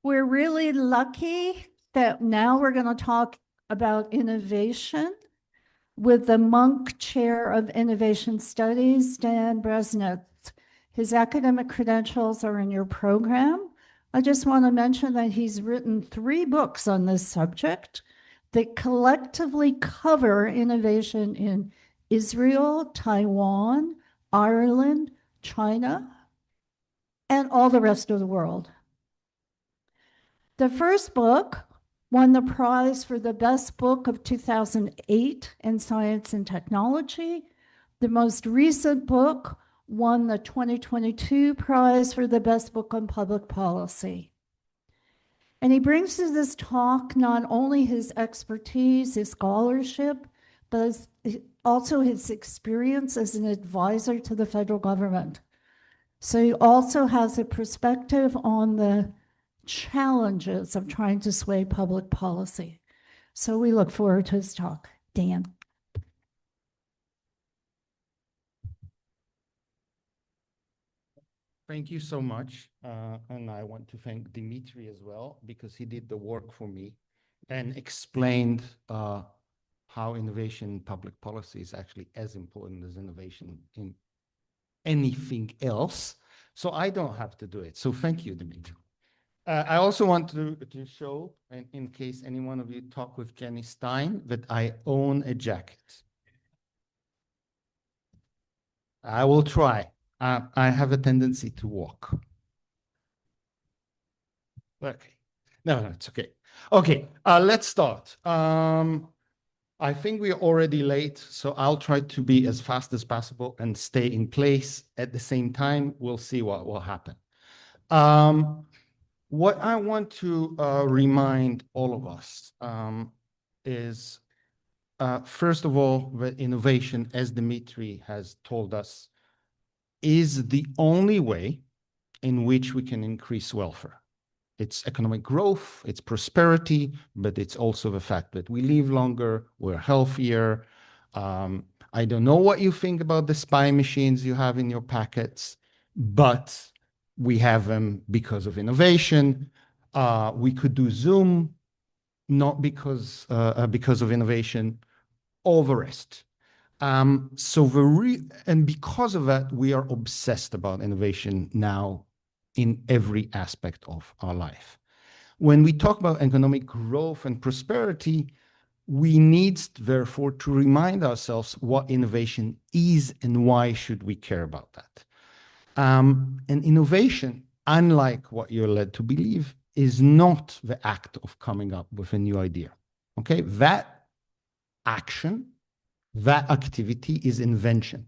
We're really lucky that now we're going to talk about innovation with the Munk Chair of Innovation Studies, Dan Breznitz. His academic credentials are in your program. I just want to mention that he's written 3 books on this subject that collectively cover innovation in Israel, Taiwan, Ireland, China, and all the rest of the world. The first book won the prize for the best book of 2008 in science and technology. The most recent book won the 2022 prize for the best book on public policy. And he brings to this talk not only his expertise, his scholarship, but also his experience as an advisor to the federal government. So he also has a perspective on the challenges of trying to sway public policy. So we look forward to his talk. Dan. Thank you so much. And I want to thank Dimitri as well, because he did the work for me and explained how innovation in public policy is actually as important as innovation in anything else. So I don't have to do it. So thank you, Dimitri. I also want to show, in case any one of you talk with Jenny Stein, that I own a jacket. I will try. I have a tendency to walk. Okay. No, it's okay. Okay, let's start. I think we're already late, so I'll try to be as fast as possible and stay in place at the same time. We'll see what will happen. What I want to remind all of us is, first of all, that innovation, as Dimitri has told us, is the only way in which we can increase welfare. It's economic growth, it's prosperity, but it's also the fact that we live longer, we're healthier. I don't know what you think about the spy machines you have in your packets, but we have them because of innovation. We could do Zoom, not because of innovation, all the rest. And because of that, we are obsessed about innovation now in every aspect of our life. When we talk about economic growth and prosperity, we need, therefore, to remind ourselves what innovation is and why should we care about that. And innovation, unlike what you're led to believe, is not the act of coming up with a new idea. Okay, that action, that activity is invention.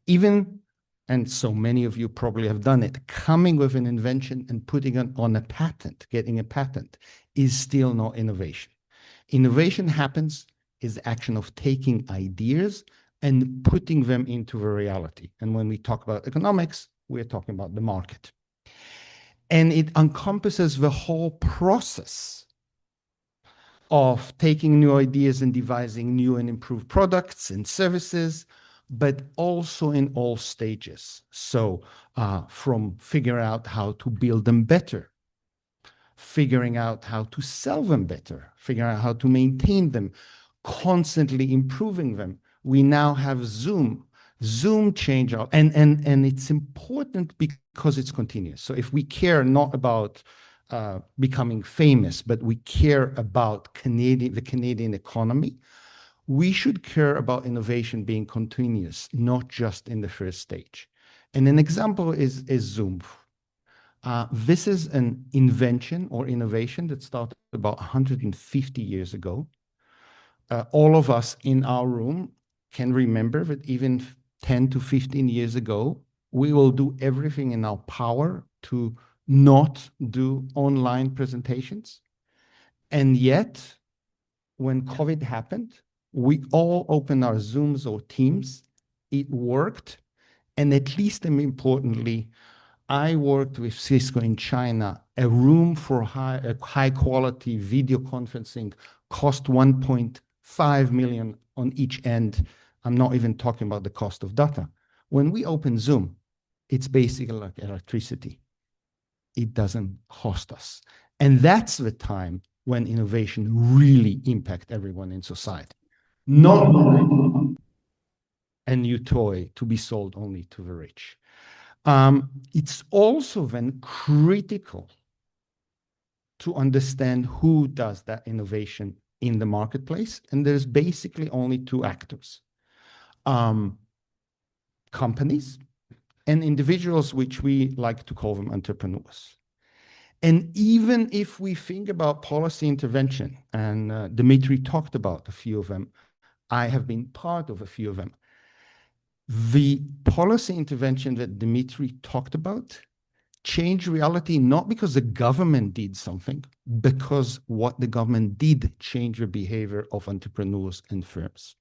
Even, and so many of you probably have done it, coming with an invention and putting it on a patent, getting a patent, is still not innovation. Innovation happens is the action of taking ideas and putting them into a reality. And when we talk about economics, we're talking about the market. And it encompasses the whole process of taking new ideas and devising new and improved products and services, but also in all stages. So from figuring out how to build them better, figuring out how to sell them better, figuring out how to maintain them, constantly improving them. We now have Zoom. Zoom changed our, and it's important because it's continuous. So if we care not about becoming famous, but we care about the Canadian economy, we should care about innovation being continuous, not just in the first stage. And an example is Zoom. This is an invention or innovation that started about 150 years ago. All of us in our room can remember that even 10 to 15 years ago, we will do everything in our power to not do online presentations. And yet, when COVID happened, we all opened our Zooms or Teams. It worked. And at least, and importantly, I worked with Cisco in China. A room for high quality video conferencing cost 1.5 million on each end. I'm not even talking about the cost of data. When we open Zoom, it's basically like electricity. it doesn't cost us. And that's the time when innovation really impact everyone in society. Not a new toy to be sold only to the rich. It's also then critical to understand who does that innovation in the marketplace. And there's basically only two actors, companies and individuals, which we like to call them entrepreneurs. And even if we think about policy intervention, and Dimitri talked about a few of them, I have been part of a few of them. The policy intervention that Dimitri talked about changed reality not because the government did something, because what the government did changed the behavior of entrepreneurs and firms,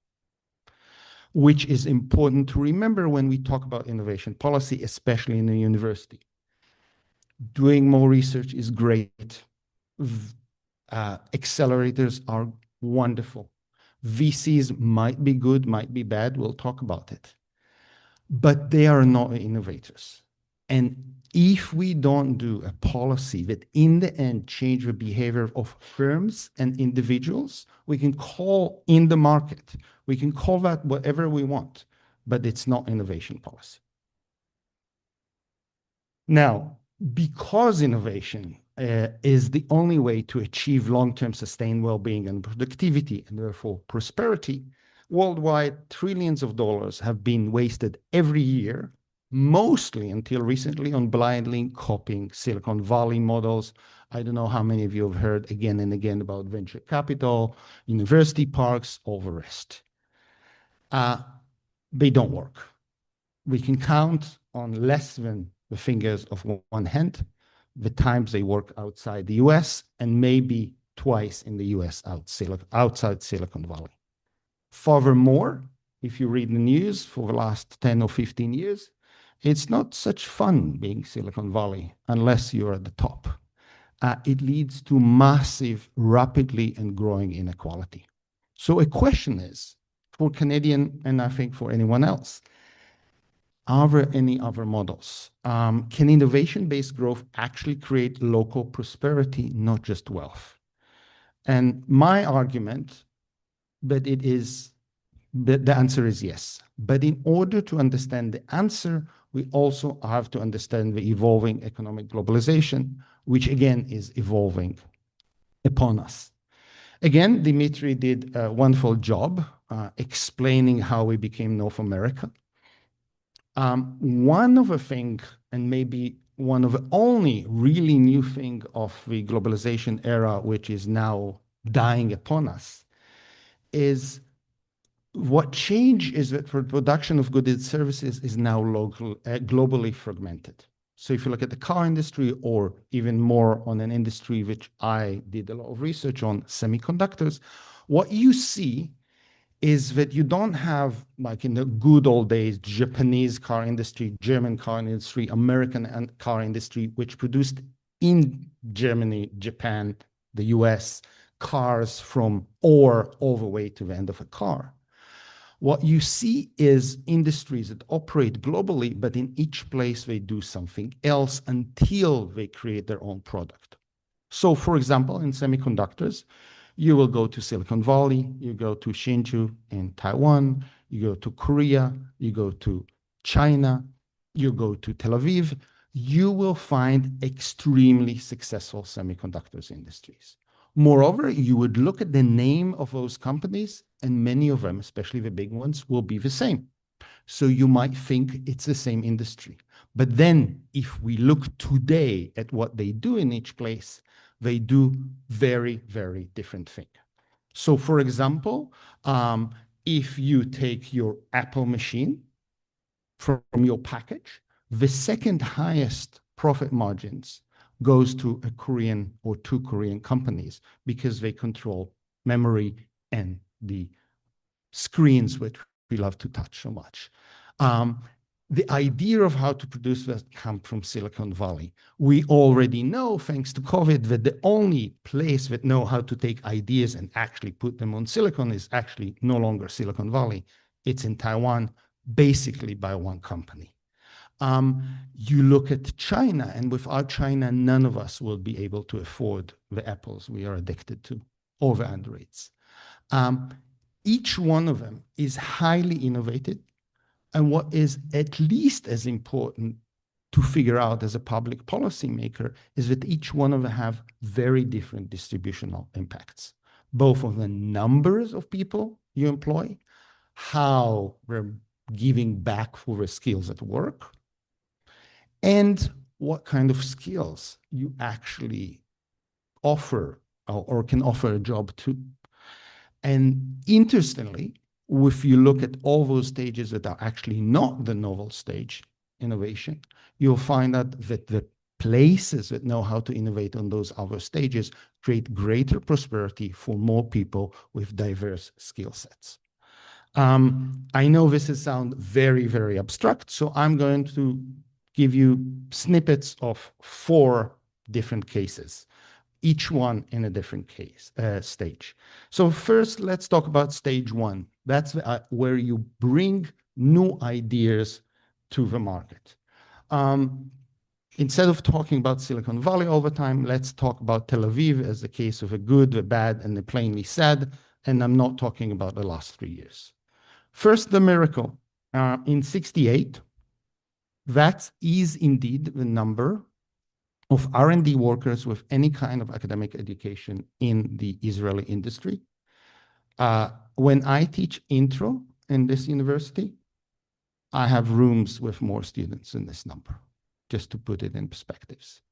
which is important to remember when we talk about innovation policy, especially in a university. Doing more research is great. Accelerators are wonderful. VCs might be good, might be bad. We'll talk about it. But they are not innovators. And if we don't do a policy that in the end change the behavior of firms and individuals, we can call in the market, we can call that whatever we want, but it's not innovation policy. Now, because innovation is the only way to achieve long-term sustained well-being and productivity, and therefore prosperity, worldwide trillions of dollars have been wasted every year, mostly until recently, on blindly copying Silicon Valley models. I don't know how many of you have heard again and again about venture capital, university parks, all the rest. They don't work. We can count on less than the fingers of one hand the times they work outside the US, and maybe twice in the US outside Silicon Valley. Furthermore, if you read the news for the last 10 or 15 years, it's not such fun being Silicon Valley unless you're at the top. It leads to massive, rapidly and growing inequality. So a question is, for Canadian, and I think for anyone else, are there any other models? Can innovation-based growth actually create local prosperity, not just wealth? And my argument that the answer is yes. But in order to understand the answer, we also have to understand the evolving economic globalization, which again is evolving upon us. Again, Dimitri did a wonderful job explaining how we became North America. One of the things, and maybe one of the only really new thing of the globalization era, which is now dying upon us, is what changed is that the production of goods and services is now globally fragmented. So if you look at the car industry, or even more on an industry which I did a lot of research on, semiconductors, what you see is that you don't have, like in the good old days, Japanese car industry, German car industry, American car industry, which produced in Germany, Japan, the US, cars from ore all the way to the end of a car. What you see is industries that operate globally, but in each place they do something else until they create their own product. So for example, in semiconductors, you will go to Silicon Valley, you go to Hsinchu in Taiwan, you go to Korea, you go to China, you go to Tel Aviv, you will find extremely successful semiconductors industries. Moreover, you would look at the name of those companies, and many of them, especially the big ones, will be the same. So you might think it's the same industry. But then if we look today at what they do in each place, they do very, very different things. So for example, if you take your Apple machine from your package, the second highest profit margins goes to a Korean or two Korean companies because they control memory and the screens which we love to touch so much. The idea of how to produce that comes from Silicon Valley. We already know, thanks to COVID, that the only place that know how to take ideas and actually put them on silicon is actually no longer Silicon Valley. It's in Taiwan, basically by one company. You look at China, and without China, none of us will be able to afford the apples we are addicted to, or the Androids. Each one of them is highly innovative. And what is at least as important to figure out as a public policymaker is that each one of them have very different distributional impacts, both on the numbers of people you employ, how we're giving back for the skills at work, and what kind of skills you actually offer or can offer a job to. And interestingly, if you look at all those stages that are actually not the novel stage innovation, you'll find out that the places that know how to innovate on those other stages create greater prosperity for more people with diverse skill sets. I know this is sound very, very abstract, so I'm going to give you snippets of 4 different cases, each one in a different stage. So first, let's talk about stage 1. That's where you bring new ideas to the market. Instead of talking about Silicon Valley all the time, let's talk about Tel Aviv as the case of the good, the bad, and the plainly sad. And I'm not talking about the last 3 years. First, the miracle. In 68, that is indeed the number of R&D workers with any kind of academic education in the Israeli industry. When I teach intro in this university, I have rooms with more students than this number, just to put it in perspectives.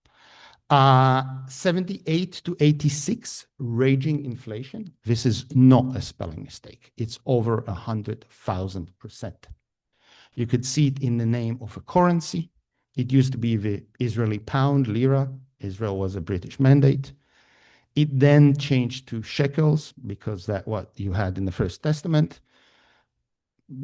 78 to 86, raging inflation. This is not a spelling mistake. It's over 100,000%. You could see it in the name of a currency. It used to be the Israeli pound, lira. Israel was a British mandate. It then changed to shekels because that's what you had in the First Testament.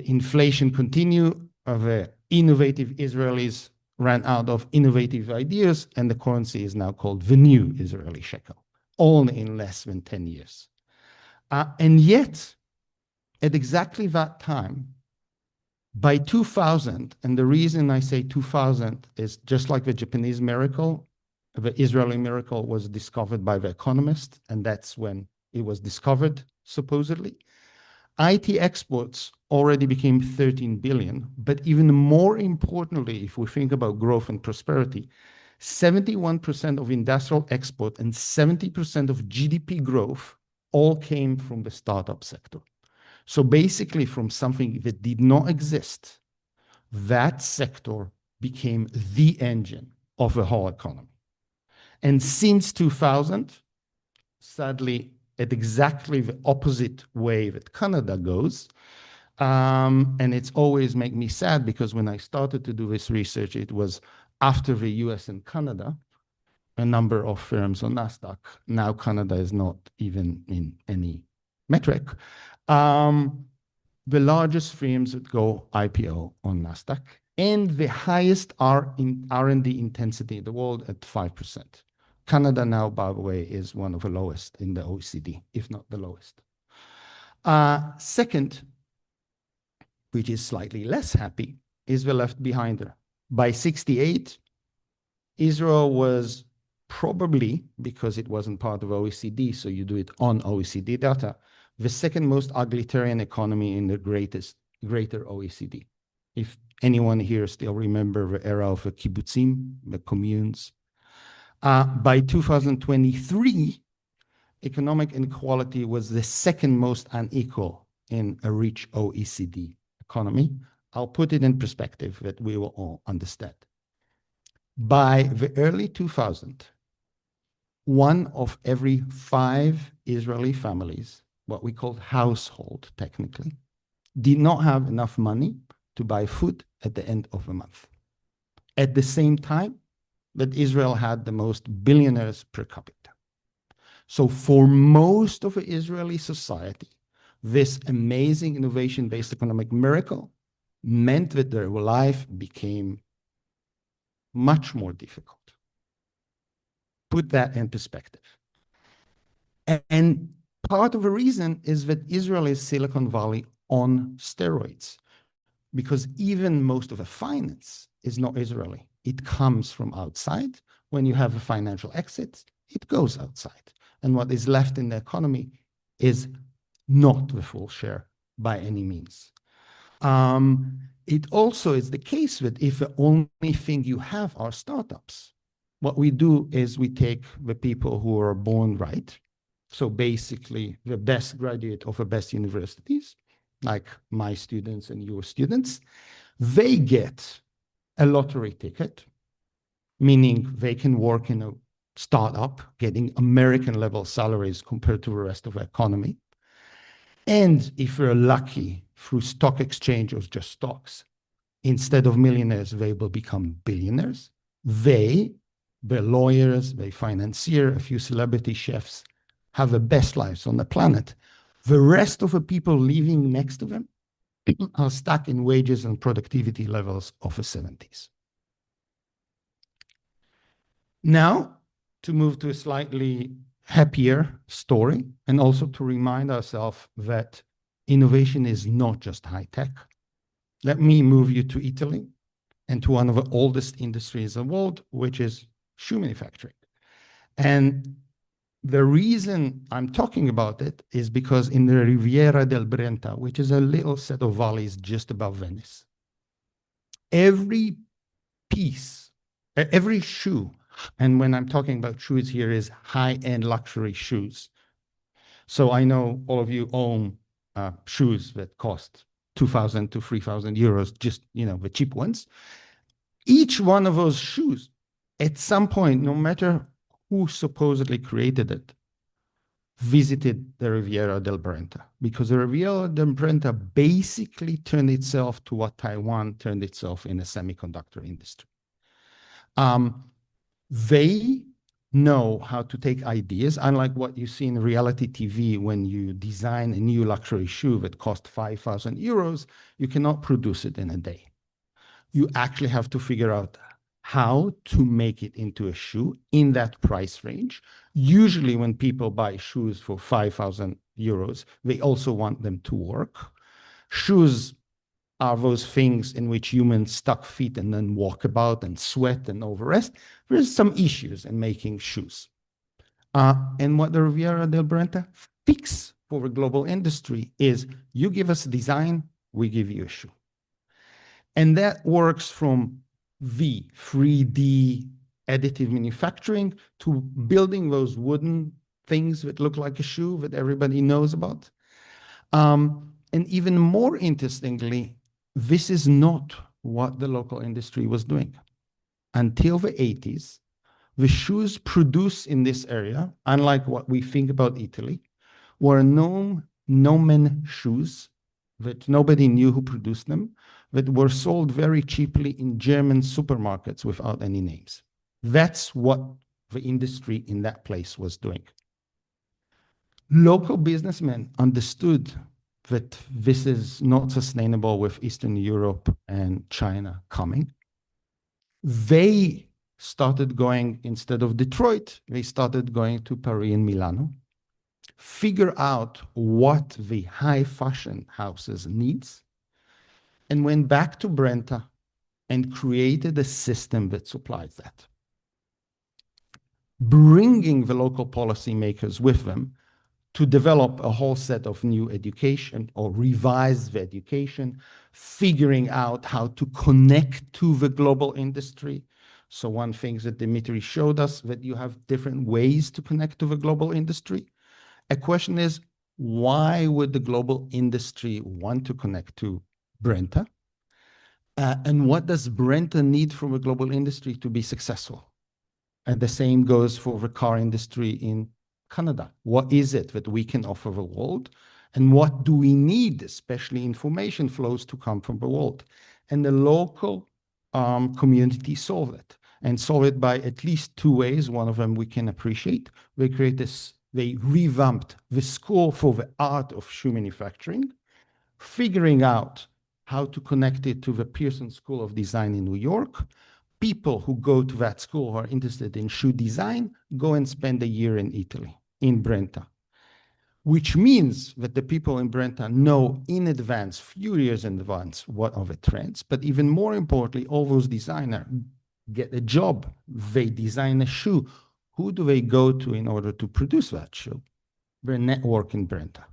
Inflation continued. The innovative Israelis ran out of innovative ideas, and the currency is now called the new Israeli shekel, all in less than 10 years. And yet, at exactly that time, by 2000, and the reason I say 2000 is just like the Japanese miracle, the Israeli miracle was discovered by The Economist, and that's when it was discovered, supposedly. IT exports already became 13 billion, but even more importantly, if we think about growth and prosperity, 71% of industrial export and 70% of GDP growth all came from the startup sector. So basically, from something that did not exist, that sector became the engine of the whole economy. And since 2000, sadly, at exactly the opposite way that Canada goes, and it's always make me sad because when I started to do this research, it was after the US and Canada, a number of firms on NASDAQ. Now Canada is not even in any metric. The largest firms that go IPO on NASDAQ and the highest R&D intensity in the world at 5%. Canada now, by the way, is one of the lowest in the OECD, if not the lowest. Second, which is slightly less happy, is the left behinder. By 68, Israel was probably, because it wasn't part of OECD, so you do it on OECD data, the second most egalitarian economy in the greater OECD. If anyone here still remember the era of the kibbutzim, the communes. By 2023, economic inequality was the second most unequal in a rich OECD economy. I'll put it in perspective that we will all understand. By the early 2000s, 1 of every 5 Israeli families, what we call household technically, did not have enough money to buy food at the end of the month. At the same time that Israel had the most billionaires per capita. So for most of the Israeli society, this amazing innovation-based economic miracle meant that their life became much more difficult. Put that in perspective. And part of the reason is that Israel is Silicon Valley on steroids. because even most of the finance is not Israeli. It comes from outside. When you have a financial exit, it goes outside. And what is left in the economy is not the full share by any means. It also is the case that if the only thing you have are startups, what we do is we take the people who are born right, so basically the best graduate of the best universities, like my students and your students, they get a lottery ticket, meaning they can work in a startup, getting American level salaries compared to the rest of the economy. And if we're lucky through stock exchange or just stocks, instead of millionaires, they will become billionaires. They, the lawyers, the financier, a few celebrity chefs, have the best lives on the planet. The rest of the people living next to them are stuck in wages and productivity levels of the 70s. Now, to move to a slightly happier story, and also to remind ourselves that innovation is not just high tech. Let me move you to Italy and to one of the oldest industries in the world, which is shoe manufacturing. And the reason I'm talking about it is because in the Riviera del Brenta, which is a little set of valleys just above Venice, every piece, every shoe, and when I'm talking about shoes here is high-end luxury shoes. So I know all of you own shoes that cost 2,000 to 3,000 euros, just, the cheap ones. Each one of those shoes, at some point, no matter who supposedly created it, visited the Riviera del Brenta, because the Riviera del Brenta basically turned itself to what Taiwan turned itself in the semiconductor industry. They know how to take ideas, unlike what you see in reality TV when you design a new luxury shoe that costs 5,000 euros, you cannot produce it in a day. You actually have to figure out how to make it into a shoe in that price range. Usually when people buy shoes for 5,000 euros, they also want them to work. Shoes are those things in which humans stuck feet and then walk about and sweat and all the rest. There's some issues in making shoes. And what the Riviera del Brenta fix for the global industry is you give us a design, we give you a shoe. And that works from the 3D additive manufacturing to building those wooden things that look like a shoe that everybody knows about. And even more interestingly, this is not what the local industry was doing. Until the 80s, the shoes produced in this area, unlike what we think about Italy, were no-men shoes that nobody knew who produced them, that were sold very cheaply in German supermarkets without any names. That's what the industry in that place was doing. Local businessmen understood that this is not sustainable with Eastern Europe and China coming. They started going, instead of Detroit, they started going to Paris and Milano, figure out what the high fashion houses needs, and went back to Brenta and created a system that supplies that. Bringing the local policymakers with them to develop a whole set of new education or revise the education, figuring out how to connect to the global industry. So one thing that Dimitri showed us, that you have different ways to connect to the global industry. A question is, why would the global industry want to connect to Brenta? And what does Brenta need from the global industry to be successful? And the same goes for the car industry in Canada. What is it that we can offer the world? And what do we need, especially information flows, to come from the world? And the local community solve it, and solve it by at least two ways. One of them we can appreciate. They revamped the school for the art of shoe manufacturing, figuring out how to connect it to the Pearson School of Design in New York. People who go to that school who are interested in shoe design go and spend a year in Italy, in Brenta. which means that the people in Brenta know in advance, few years in advance, what are the trends. But even more importantly, all those designers get a job. They design a shoe. Who do they go to in order to produce that shoe? Their network in Brenta.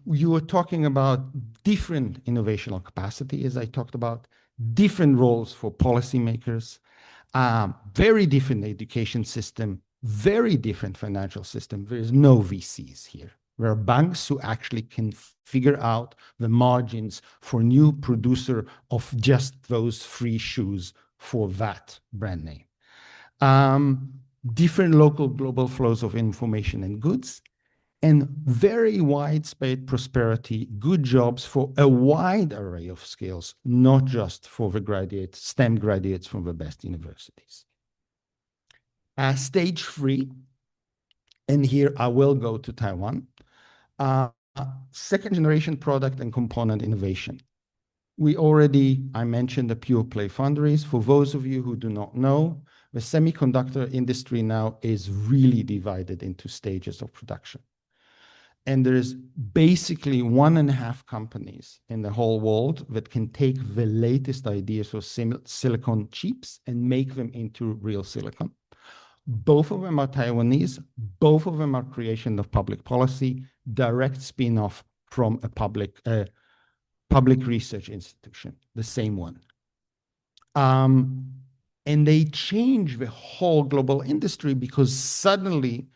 You were talking about different innovational capacity, as I talked about, different roles for policymakers, very different education system, very different financial system. There is no VCs here. There are banks who actually can figure out the margins for new producer of just those free shoes for that brand name. Different local global flows of information and goods, and very widespread prosperity, good jobs for a wide array of skills, not just for the graduates, STEM graduates from the best universities. Stage 3, and here I will go to Taiwan, second generation product and component innovation. I mentioned the pure play foundries. For those of you who do not know, the semiconductor industry now is really divided into stages of production. And there's basically 1.5 companies in the whole world that can take the latest ideas of silicon chips and make them into real silicon. Both of them are Taiwanese. Both of them are creation of public policy, direct spin-off from a public research institution, the same one. And they change the whole global industry because suddenly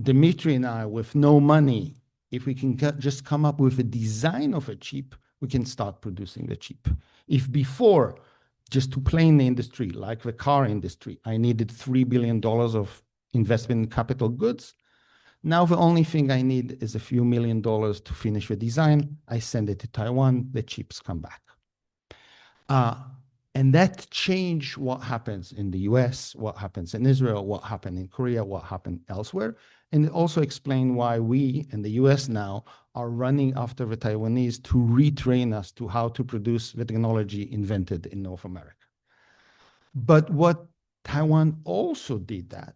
Dimitri and I, with no money, if we can just come up with a design of a chip, we can start producing the chip. If before, just to play in the industry, like the car industry, I needed $3 billion of investment in capital goods, now the only thing I need is a few $1 million to finish the design. I send it to Taiwan, the chips come back. And that changed what happens in the US, what happens in Israel, what happened in Korea, what happened elsewhere. And it also explained why we in the US now are running after the Taiwanese to retrain us to how to produce the technology invented in North America. But what Taiwan also did that,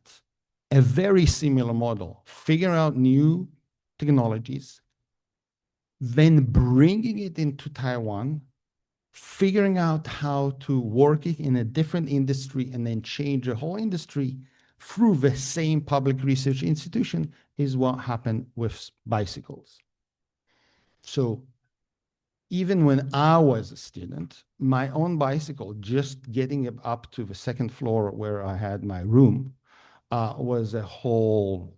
a very similar model, figure out new technologies, then bringing it into Taiwan, figuring out how to work it in a different industry and then change the whole industry through the same public research institution is what happened with bicycles. So even when I was a student, my own bicycle, just getting it up to the second floor where I had my room, was a whole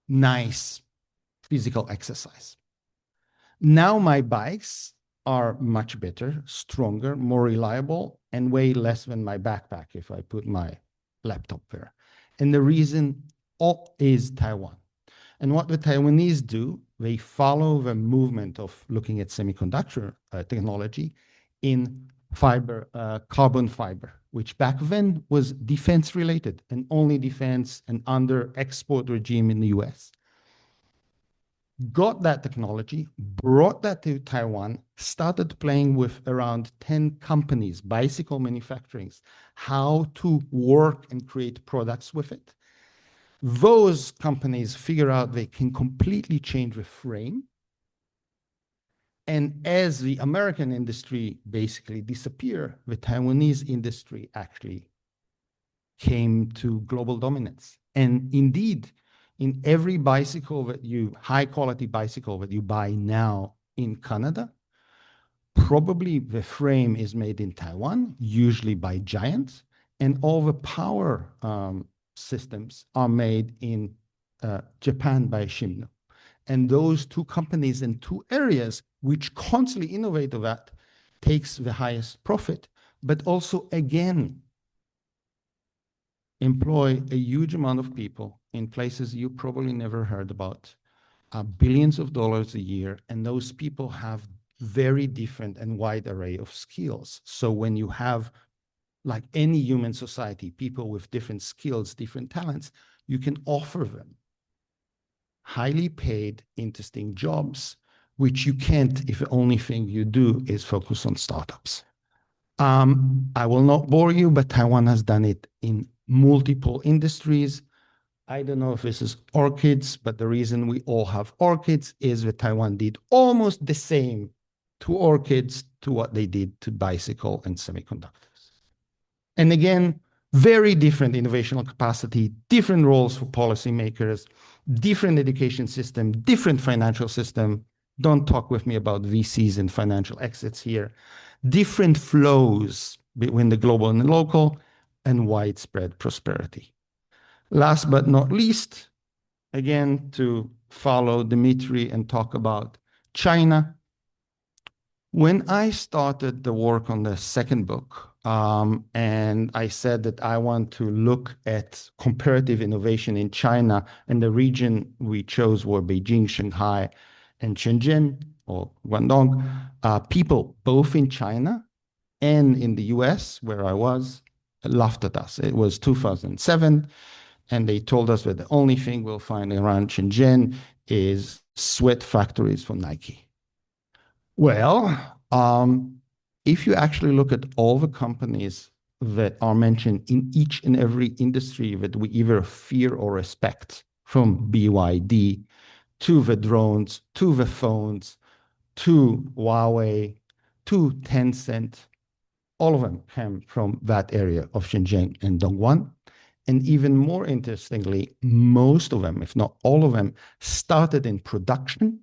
nice physical exercise. Now my bikes are much better, stronger, more reliable, and weigh less than my backpack if I put my laptop there. And the reason is Taiwan. And what the Taiwanese do, they follow the movement of looking at semiconductor technology in carbon fiber, which back then was defense related and only defense and under export regime in the US. Got that technology, brought that to Taiwan, started playing with around 10 companies, bicycle manufacturings, how to work and create products with it. Those companies figure out they can completely change the frame. And as the American industry basically disappeared, the Taiwanese industry actually came to global dominance. And indeed, in every bicycle high quality bicycle that you buy now in Canada, probably the frame is made in Taiwan, usually by giants, and all the power systems are made in Japan by Shimno. And those two companies in two areas, which constantly innovate of that, takes the highest profit, but also, again, employ a huge amount of people in places you probably never heard about, billions of dollars a year, and those people have very different and wide array of skills. So when you have, like any human society, people with different skills, different talents, you can offer them highly paid, interesting jobs, which you can't if the only thing you do is focus on startups. I will not bore you, but Taiwan has done it in multiple industries. I don't know if this is orchids, but the reason we all have orchids is that Taiwan did almost the same to orchids to what they did to bicycle and semiconductors. And again, very different innovational capacity, different roles for policymakers, different education system, different financial system. Don't talk with me about VCs and financial exits here. Different flows between the global and the local, and widespread prosperity. Last but not least, again, to follow Dimitri and talk about China. When I started the work on the second book, and I said that I want to look at comparative innovation in China, and the region we chose were Beijing, Shanghai, and Shenzhen or Guangdong, people both in China and in the US, where I was, laughed at us. It was 2007, and they told us that the only thing we'll find around Shenzhen is sweat factories for Nike. Well, if you actually look at all the companies that are mentioned in each and every industry that we either fear or respect, from BYD to the drones, to the phones, to Huawei, to Tencent, all of them came from that area of Shenzhen and Dongguan. And even more interestingly, most of them, if not all of them, started in production,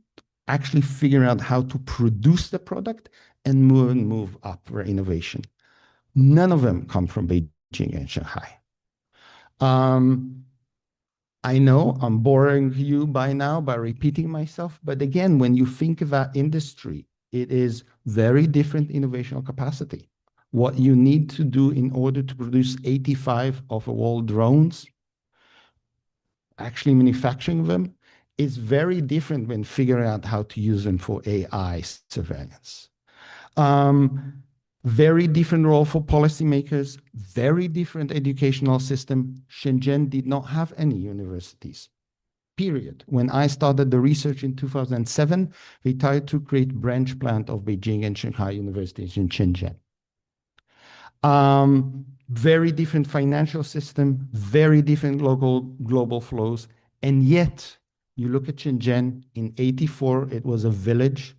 actually figuring out how to produce the product and move up for innovation. None of them come from Beijing and Shanghai. I know I'm boring you by now by repeating myself, but again, when you think of that industry, it is very different innovational capacity. What you need to do in order to produce 85 of the world drones, actually manufacturing them, is very different when figuring out how to use them for AI surveillance. Very different role for policymakers, very different educational system. Shenzhen did not have any universities, period. When I started the research in 2007, we tried to create branch plant of Beijing and Shanghai universities in Shenzhen. Very different financial system, very different local global flows. And yet, you look at Shenzhen in 84, it was a village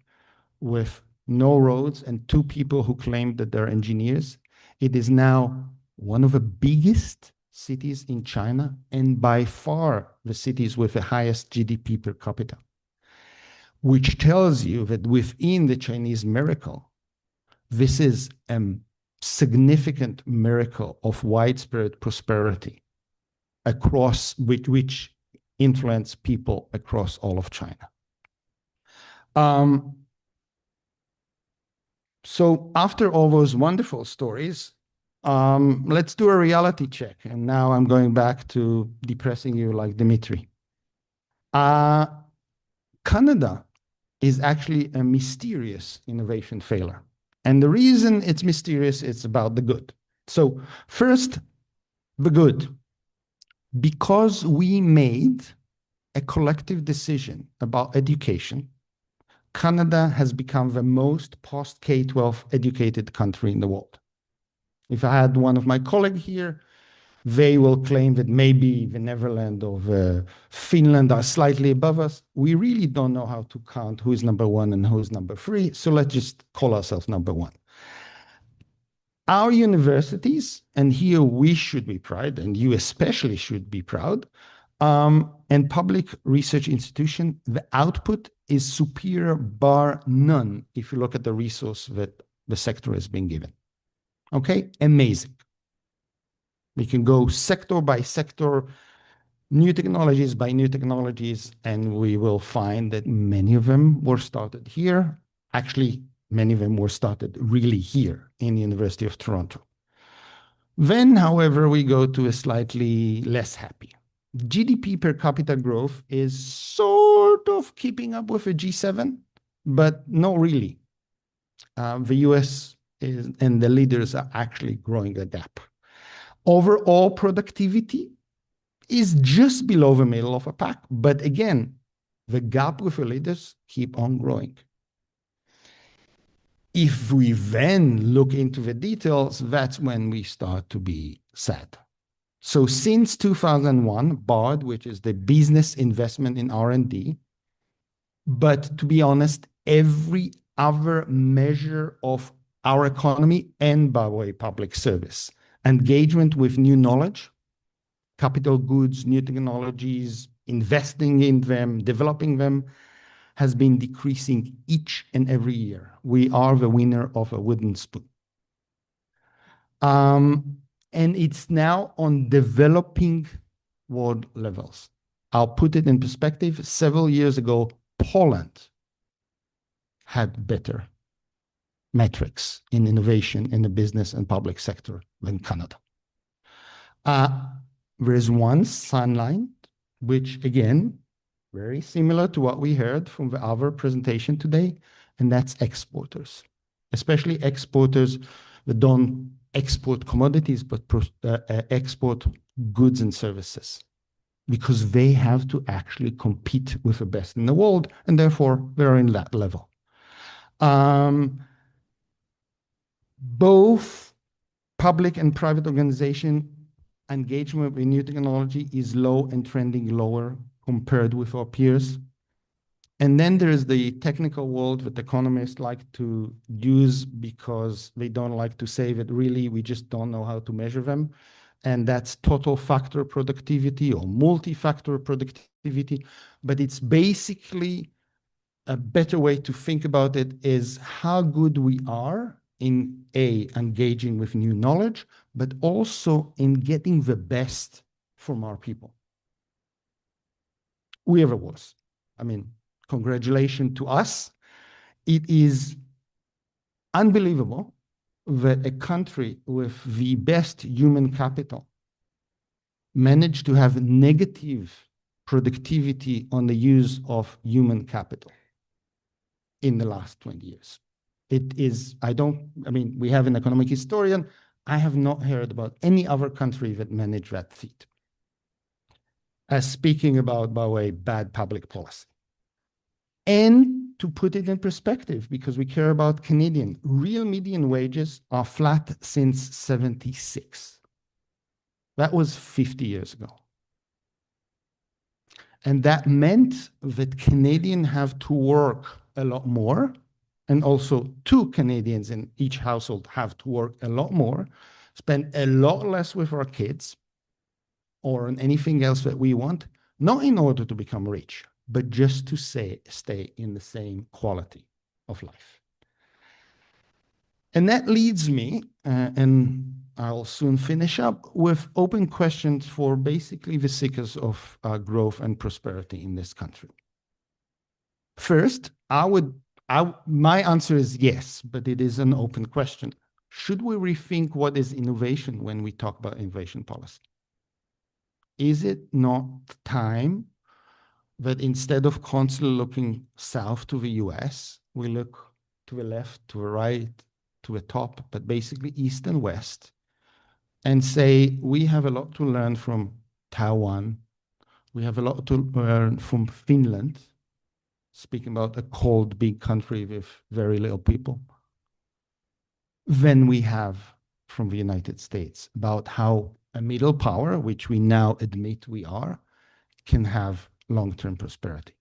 with no roads and two people who claimed that they're engineers. It is now one of the biggest cities in China and by far the cities with the highest GDP per capita, which tells you that within the Chinese miracle, this is a significant miracle of widespread prosperity across which influence people across all of China. So after all those wonderful stories, let's do a reality check. And now I'm going back to depressing you like Dimitri. Canada is actually a mysterious innovation failure. And the reason it's mysterious, it's about the good. So first, the good. Because we made a collective decision about education, Canada has become the most post-K-12 educated country in the world. If I had one of my colleagues here, they will claim that maybe the Netherlands or Finland are slightly above us. We really don't know how to count who is number one and who is number three, so let's just call ourselves number one. Our universities, and here we should be proud, and you especially should be proud, and public research institution, the output is superior bar none if you look at the resource that the sector has been given. Okay, amazing. We can go sector by sector, new technologies by new technologies, and we will find that many of them were started here. Actually, many of them were started really here in the University of Toronto. Then, however, we go to a slightly less happy. GDP per capita growth is sort of keeping up with a G7, but not really. The US and the leaders are actually growing the gap. Overall productivity is just below the middle of a pack, but again, the gap with the leaders keep on growing. If we then look into the details, that's when we start to be sad. So since 2001, BARD, which is the Business Investment in R&D, but to be honest, every other measure of our economy and, by the way, public service, engagement with new knowledge, capital goods, new technologies, investing in them, developing them, has been decreasing each and every year. We are the winner of a wooden spoon. And it's now on developing world levels. I'll put it in perspective. Several years ago, Poland had better metrics in innovation in the business and public sector than Canada. There is one sunlight, which again, very similar to what we heard from the other presentation today, and that's exporters, especially exporters that don't export commodities, but export goods and services, because they have to actually compete with the best in the world, and therefore they're in that level. Both public and private organization engagement with new technology is low and trending lower compared with our peers. And then there is the technical world that economists like to use because they don't like to say that really we just don't know how to measure them. And that's total factor productivity or multi-factor productivity. But it's basically a better way to think about it is how good we are in engaging with new knowledge, but also in getting the best from our people. Whoever it was. I mean, congratulations to us. It is unbelievable that a country with the best human capital managed to have negative productivity on the use of human capital in the last 20 years. It is, I mean, we have an economic historian. I have not heard about any other country that managed that feat. Speaking about, by the way, bad public policy. And to put it in perspective, because we care about Canadian, real median wages are flat since 76. That was 50 years ago. And that meant that Canadians have to work a lot more, and also 2 Canadians in each household have to work a lot more, spend a lot less with our kids or on anything else that we want, not in order to become rich, but just to stay in the same quality of life. And that leads me, and I'll soon finish up, with open questions for basically the seekers of growth and prosperity in this country. First, my answer is yes, but it is an open question. Should we rethink what is innovation when we talk about innovation policy? Is it not time that instead of constantly looking south to the US, we look to the left, to the right, to the top, but basically east and west, and say we have a lot to learn from Taiwan, we have a lot to learn from Finland, speaking about a cold, big country with very little people, than we have from the United States about how a middle power, which we now admit we are, can have long-term prosperity.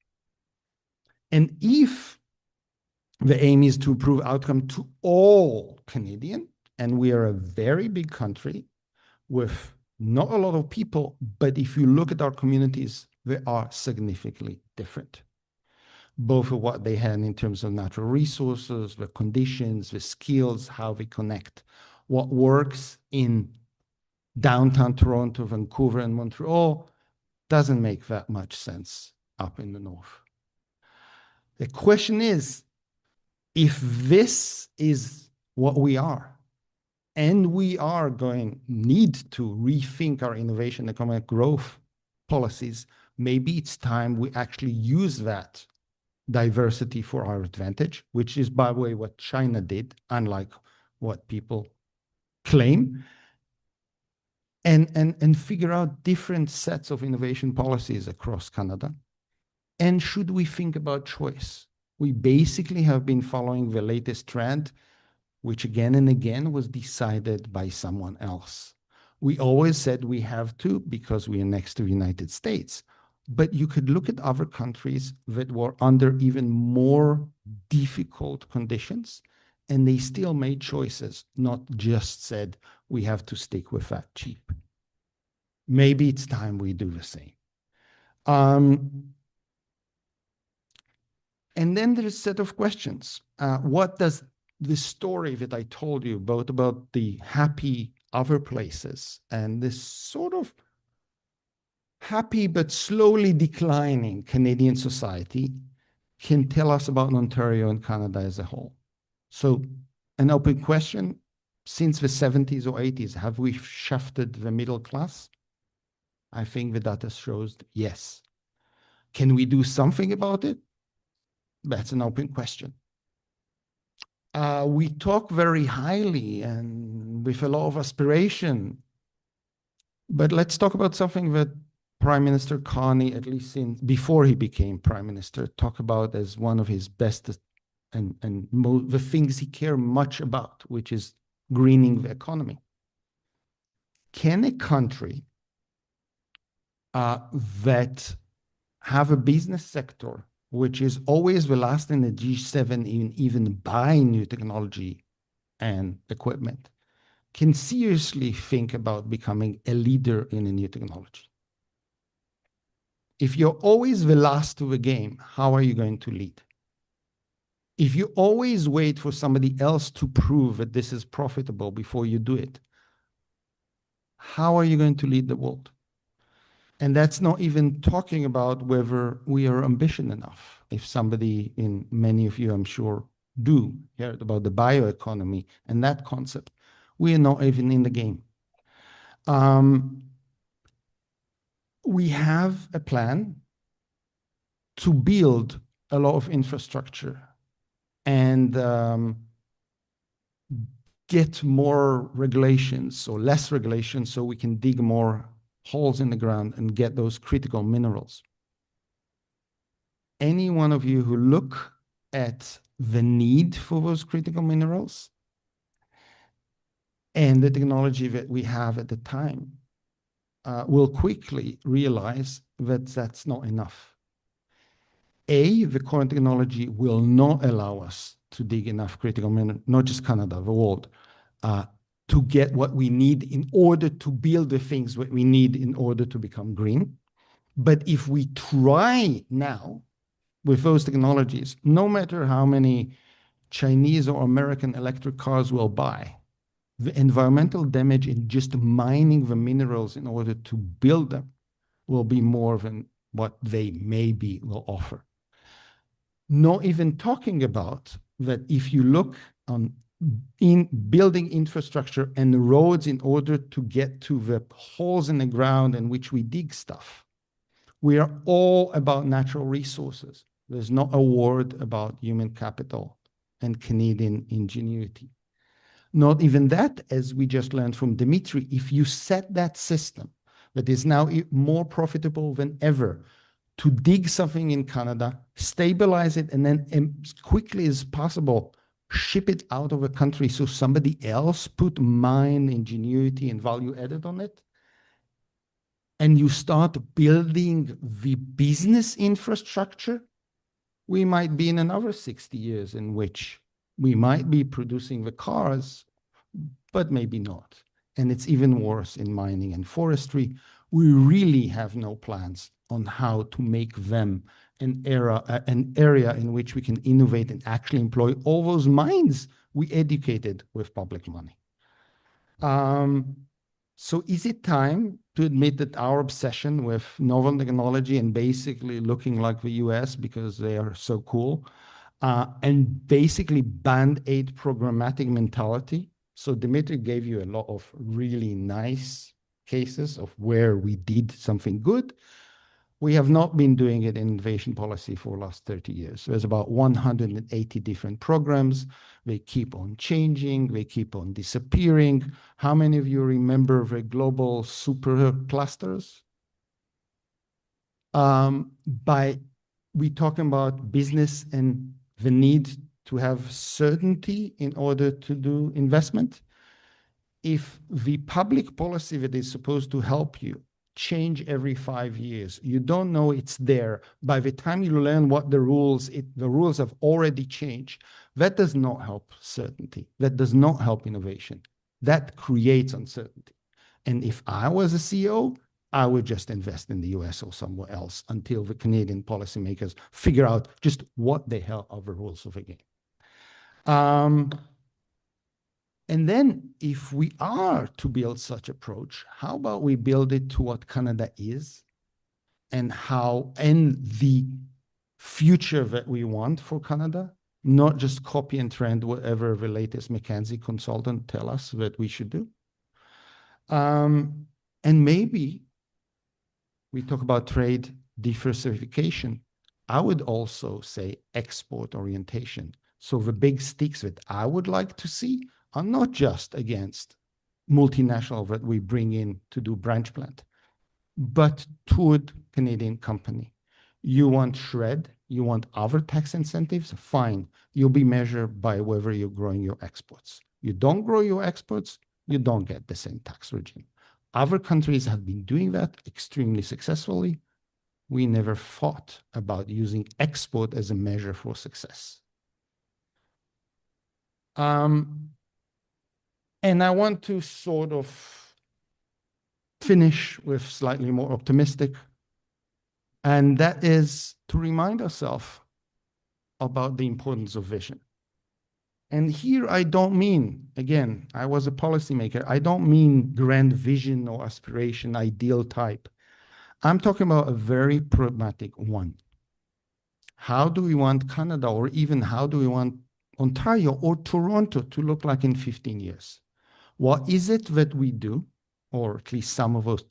And if the aim is to improve outcome to all Canadians, and we are a very big country with not a lot of people, but if you look at our communities, they are significantly different. Both of what they have in terms of natural resources, the conditions, the skills, how they connect. What works in downtown Toronto, Vancouver, and Montreal doesn't make that much sense up in the north. The question is, if this is what we are, and we are need to rethink our innovation economic growth policies, maybe it's time we actually use that diversity for our advantage, which is, by the way, what China did, unlike what people claim, and figure out different sets of innovation policies across Canada. And should we think about choice? We basically have been following the latest trend, which again and again was decided by someone else. We always said we have to because we are next to the United States. But you could look at other countries that were under even more difficult conditions, and they still made choices, not just said, we have to stick with that cheap. Maybe it's time we do the same. And then there's a set of questions. What does the story that I told you both about the happy other places and this sort of happy but slowly declining Canadian society can tell us about Ontario and Canada as a whole? So an open question, since the 70s or 80s, have we shifted the middle class? I think the data shows yes. Can we do something about it? That's an open question. We talk very highly and with a lot of aspiration, but let's talk about something that Prime Minister Carney, at least before he became Prime Minister, talked about as one of his best and the things he cared much about, which is greening the economy. Can a country that have a business sector which is always the last in the G7 in even buying new technology and equipment, can seriously think about becoming a leader in a new technology? If you're always the last to the game, how are you going to lead? If you always wait for somebody else to prove that this is profitable before you do it, how are you going to lead the world? And that's not even talking about whether we are ambitious enough. If somebody, in many of you, I'm sure, do hear about the bioeconomy and that concept, we are not even in the game. We have a plan to build a lot of infrastructure and get more regulations or less regulations so we can dig more holes in the ground and get those critical minerals. Any one of you who look at the need for those critical minerals and the technology that we have at the time will quickly realize that that's not enough. The current technology will not allow us to dig enough critical minerals, not just Canada, the world, to get what we need in order to build the things that we need in order to become green. But if we try now with those technologies, no matter how many Chinese or American electric cars will buy, the environmental damage in just mining the minerals in order to build them will be more than what they maybe will offer. Not even talking about that if you look in building infrastructure and roads in order to get to the holes in the ground in which we dig stuff, we are all about natural resources. There's not a word about human capital and Canadian ingenuity. Not even that, as we just learned from Dimitri, if you set that system that is now more profitable than ever to dig something in Canada, stabilize it, and then as quickly as possible, ship it out of a country so somebody else put mine ingenuity and value added on it, and you start building the business infrastructure, we might be in another 60 years in which we might be producing the cars, but maybe not. And it's even worse in mining and forestry. We really have no plans on how to make them an area in which we can innovate and actually employ all those minds we educated with public money. So is it time to admit that our obsession with novel technology and basically looking like the US because they are so cool, and basically band-aid programmatic mentality? So Dimitri gave you a lot of really nice cases of where we did something good. We have not been doing it in innovation policy for the last 30 years. There's about 180 different programs. They keep on changing. They keep on disappearing. How many of you remember the global super clusters? We talking about business and the need to have certainty in order to do investment. if the public policy that is supposed to help you change every 5 years, you don't know it's there. By the time you learn what the rules have already changed. That does not help certainty. That does not help innovation. That creates uncertainty. And if I was a CEO, I would just invest in the US or somewhere else until the Canadian policymakers figure out just what the hell are the rules of the game. And then if we are to build such approach, how about we build it to what Canada is and the future that we want for Canada, not just copy and trend whatever the latest McKinsey consultant tell us that we should do. And maybe we talk about trade diversification. I would also say export orientation. So the big sticks that I would like to see are not just against multinational that we bring in to do branch plant, but toward Canadian company. You want shred, you want other tax incentives, fine. You'll be measured by whether you're growing your exports. You don't grow your exports, you don't get the same tax regime. Other countries have been doing that extremely successfully. We never thought about using export as a measure for success. And I want to sort of finish with slightly more optimistic, and that is to remind ourselves about the importance of vision. And here I don't mean, again, I was a policymaker, I don't mean grand vision or aspiration, ideal type. I'm talking about a very pragmatic one. How do we want Canada, or even how do we want Ontario or Toronto to look like in 15 years? What is it that we do, or at least some of those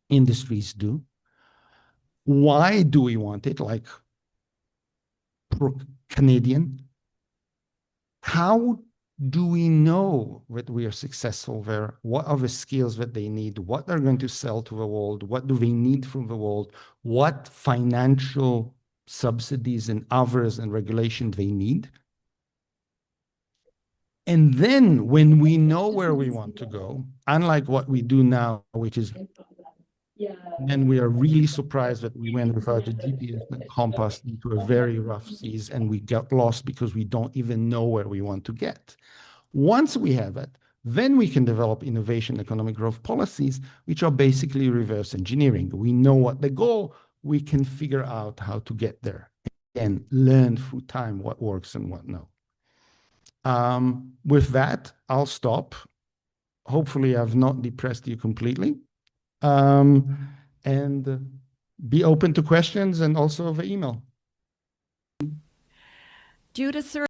industries do? Why do we want it, like pro-Canadian? How do we know that we are successful there? What are the skills that they need? What they're going to sell to the world? What do they need from the world? What financial subsidies and others and regulation they need? And then when we know where we want to go, unlike what we do now, which is then we are really surprised that we went without a GPS and compass into a very rough seas and we got lost because we don't even know where we want to get. Once we have it, then we can develop innovation economic growth policies, which are basically reverse engineering. We know what the goal, we can figure out how to get there and learn through time what works and what no. With that, I'll stop. Hopefully, I've not depressed you completely. And be open to questions and also the email. Due to